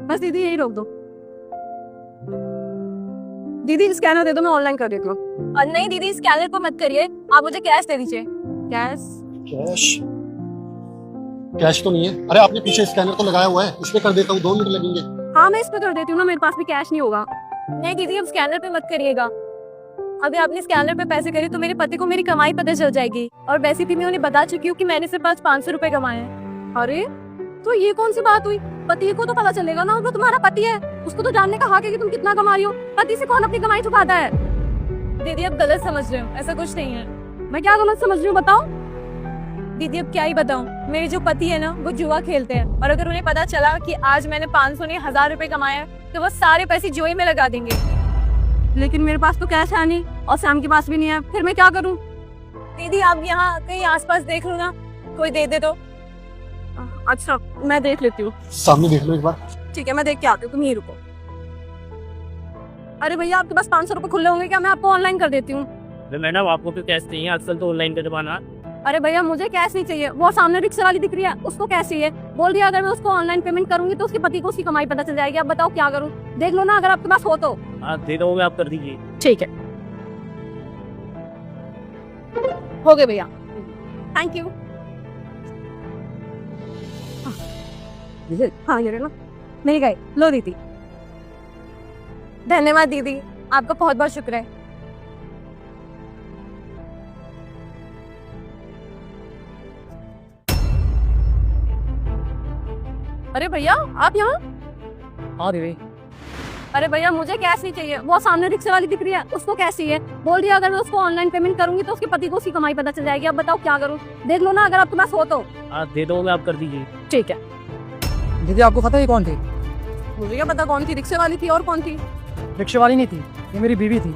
बस दीदी यही रोक दो। दीदी स्कैनर दे दो, मैं ऑनलाइन कर देती हूँ। नहीं दीदी, स्कैनर को मत करिए, आप मुझे कैश दे दीजिए। कैश? कैश? कैश तो नहीं है। अरे आपने पीछे स्कैनर तो लगाया हुआ है, इस पे कर देता हूँ, 2 मिनट लगेंगे। हाँ मैं इस पे कर देती हूँ ना, मेरे पास भी कैश नहीं होगा। नहीं दीदी, अब स्कैनर पे मत करिएगा। अगर आपने स्कैनर पे पैसे करे तो मेरे पति को मेरी कमाई पता चल जाएगी, और वैसे भी मैं उन्हें बता चुकी हूँ कि मैंने सिर्फ आज 500 रुपए कमाए हैं। अरे तो ये कौन सी बात हुई? पति को तो पता चलेगा ना, वो तुम्हारा पति है, उसको तो जानने का हक है कि तुम कितना कमा रही हो। पति से कौन अपनी कमाई छुपाता है? दीदी आप गलत समझ रहे हो, ऐसा कुछ नहीं है। मैं क्या गलत समझ रही हूँ बताओ? दीदी अब क्या ही बताऊं, मेरे जो पति है ना वो जुआ खेलते हैं, और अगर उन्हें पता चला कि आज मैंने 500 नहीं 1000 रुपए कमाए हैं तो वो सारे पैसे जुए में लगा देंगे। लेकिन मेरे पास तो कैश है नहीं, और सैम के पास भी नहीं है, फिर मैं क्या करूँ? दीदी आप यहाँ कहीं आसपास देख लो ना, कोई दे दे तो। अच्छा मैं देख लेती हूँ। सामने देख लो एक बार। ठीक है मैं देख के आती हूँ, तुम यहीं रुको। अरे भैया आपके पास 500 रुपए खुले होंगे क्या? मैं आपको ऑनलाइन कर देती हूँ। मैडम आपको क्यों कैश चाहिए? आजकल तो ऑनलाइन का जमाना। अरे भैया मुझे कैश नहीं चाहिए, वो सामने रिक्शा वाली दिख रही है, उसको कैश चाहिए। बोल रही है अगर मैं उसको ऑनलाइन पेमेंट करूंगी तो उसके पति को उसकी कमाई पता चल जाएगी। अब बताओ क्या करूं? देख लो ना अगर आपके पास हो तो। आप दे दोगे, आप कर दीजिए। ठीक है हो गए भैया, थैंक यू। हाँ ये ना मिल गए, लो दीदी। धन्यवाद दीदी, आपका बहुत बहुत शुक्र है। अरे भैया आप यहाँ? हाँ दीदी। अरे भैया मुझे कैश नहीं चाहिए, वो सामने रिक्शा वाली दिख रही है, उसको कैश चाहिए। बोल रही है अगर मैं उसको ऑनलाइन पेमेंट करूंगी तो उसके पति को उसकी कमाई पता चल जाएगी। अब बताओ क्या करूं? देख लो ना अगर आपके पास हो तो। आप दे दोगे, आप कर दीजिए। ठीक है। दीदी आपको पता है ये कौन थी? मुझे क्या पता कौन थी, रिक्शा वाली थी और कौन थी? रिक्शा वाली नहीं थी, ये मेरी बीवी थी।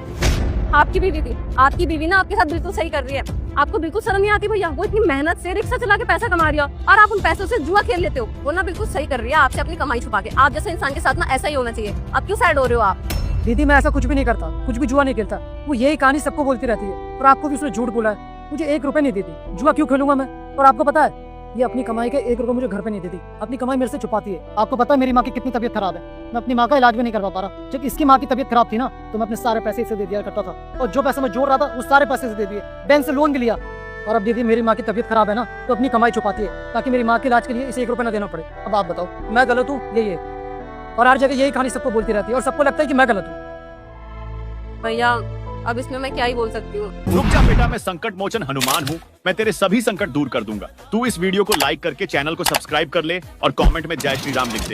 आपकी बीवी थी? आपकी बीवी ना आपके साथ बिल्कुल सही कर रही है। आपको बिल्कुल शर्म नहीं आती भैया? वो इतनी मेहनत से रिक्शा चला के पैसा कमा रही हो और आप उन पैसों से जुआ खेल लेते हो। वो ना बिल्कुल सही कर रही है आपसे अपनी कमाई छुपा के। आप जैसे इंसान के साथ ना ऐसा ही होना चाहिए। आप क्यों सैड हो रहे हो आप? दीदी मैं ऐसा कुछ भी नहीं करता, कुछ भी जुआ नहीं खेलता। वो यही कहानी सबको बोलती रहती है, और आपको भी उसने झूठ बोला है। मुझे 1 रुपए नहीं देती, जुआ क्यों खेलूंगा मैं? और आपको पता है ये अपनी कमाई के 1 रुपए मुझे घर पे नहीं देती, अपनी कमाई मेरे से छुपाती है। आपको पता है मेरी माँ की कितनी तबीयत खराब है, मैं अपनी माँ का इलाज भी नहीं करवा पा रहा। जब इसकी माँ की तबीयत खराब थी ना तो मैं अपने सारे पैसे इसे दे दिया करता था, और जो पैसे मैं जोड़ रहा था वो सारे पैसे से दे दिए, बैंक से लोन भी लिया। और अब दीदी मेरी माँ की तबीयत खराब है ना तो अपनी कमाई छुपाती है ताकि मेरी माँ के इलाज के लिए इसे 1 रुपए ना देना पड़े। अब आप बताओ मैं गलत हूँ? यही है, और हर जगह यही कहानी सबको बोलती रहती है और सबको लगता है कि मैं गलत हूँ। भैया अब इसमें मैं क्या ही बोल सकती हूँ। रुक जा बेटा, मैं संकट मोचन हनुमान हूँ, मैं तेरे सभी संकट दूर कर दूंगा। तू इस वीडियो को लाइक करके चैनल को सब्सक्राइब कर ले और कमेंट में जय श्री राम लिख दे।